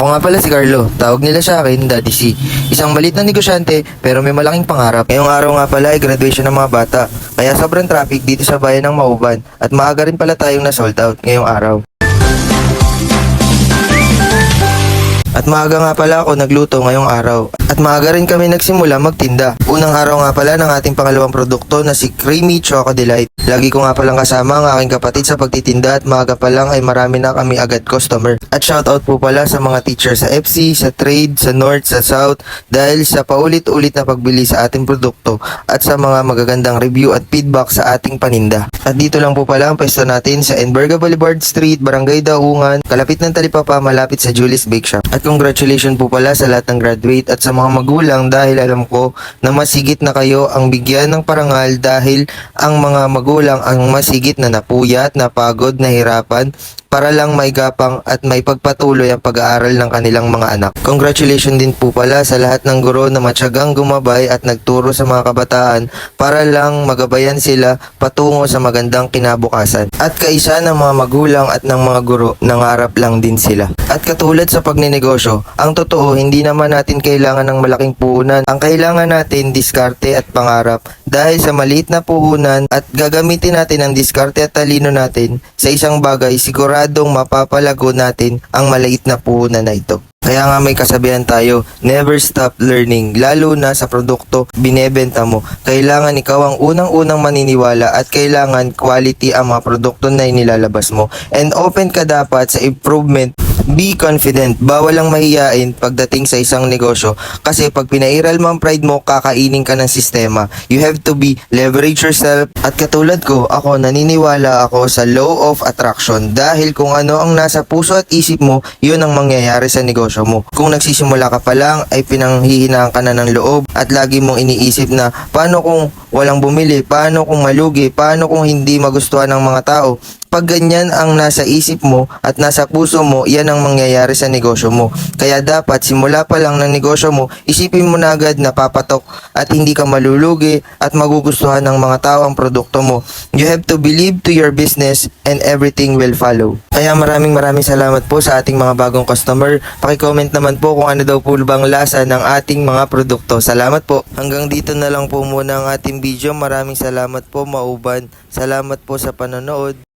Ako nga pala si Carlo, tawag nila sa akin Daddy C. Isang maliit na negosyante pero may malaking pangarap. Ngayong araw nga pala ay graduation ng mga bata, kaya sobrang traffic dito sa bayan ng Mauban at maaga rin pala tayong na sold out ngayong araw. At maaga nga pala ako nagluto ngayong araw. At maaga rin kami nagsimula magtinda. Unang araw nga pala ng ating pangalawang produkto na si Creamy Choco Delight. Lagi ko nga palang kasama ang aking kapatid sa pagtitinda at maaga pa lang ay marami na kami agad customer. At shoutout po pala sa mga teacher sa FC, sa Trade, sa North, sa South dahil sa paulit-ulit na pagbili sa ating produkto at sa mga magagandang review at feedback sa ating paninda. At dito lang po pala ang pwesto natin sa Enverga Boulevard Street, Barangay Daungan, kalapit ng Talipapa, malapit sa Julie's Bake Shop. At congratulations po pala sa lahat ng graduate at sa mga magulang dahil alam ko na masigit na kayo ang bigyan ng parangal dahil ang mga magulang ang masigit na napuyat, napagod, nahirapan para lang may gapang at may pagpatuloy ang pag-aaral ng kanilang mga anak. Congratulations din po pala sa lahat ng guro na matyagang gumabay at nagturo sa mga kabataan para lang magabayan sila patungo sa magandang kinabukasan. At kaisa ng mga magulang at ng mga guro, nangarap lang din sila. At katulad sa pagninegosyo, ang totoo hindi naman natin kailangan ng malaking puhunan. Ang kailangan natin diskarte at pangarap. Dahil sa maliit na puhunan at gagamitin natin ang diskarte at talino natin sa isang bagay, siguradong mapapalago natin ang maliit na puhunan na ito. Kaya nga may kasabihan tayo, never stop learning, lalo na sa produkto binebenta mo. Kailangan ikaw ang unang-unang maniniwala at kailangan quality ang mga produkto na inilalabas mo. And open ka dapat sa improvement. Be confident, bawal lang mahiyain pagdating sa isang negosyo kasi pag pinairal mo ang pride mo, kakainin ka ng sistema. You have to be leverage yourself at katulad ko, ako naniniwala ako sa law of attraction dahil kung ano ang nasa puso at isip mo, yun ang mangyayari sa negosyo mo. Kung nagsisimula ka pa lang ay pinanghihinaan ka na ng loob at lagi mong iniisip na paano kung walang bumili, paano kung malugi, paano kung hindi magustuhan ng mga tao. Pag ganyan ang nasa isip mo at nasa puso mo, yan ang mangyayari sa negosyo mo. Kaya dapat simula pa lang ng negosyo mo, isipin mo na agad na papatok at hindi ka malulugi at magugustuhan ng mga tao ang produkto mo. You have to believe to your business and everything will follow. Kaya maraming salamat po sa ating mga bagong customer. Paki-comment naman po kung ano daw po bang lasa ng ating mga produkto. Salamat po. Hanggang dito na lang po muna ang ating video. Maraming salamat po, Mauban. Salamat po sa panonood.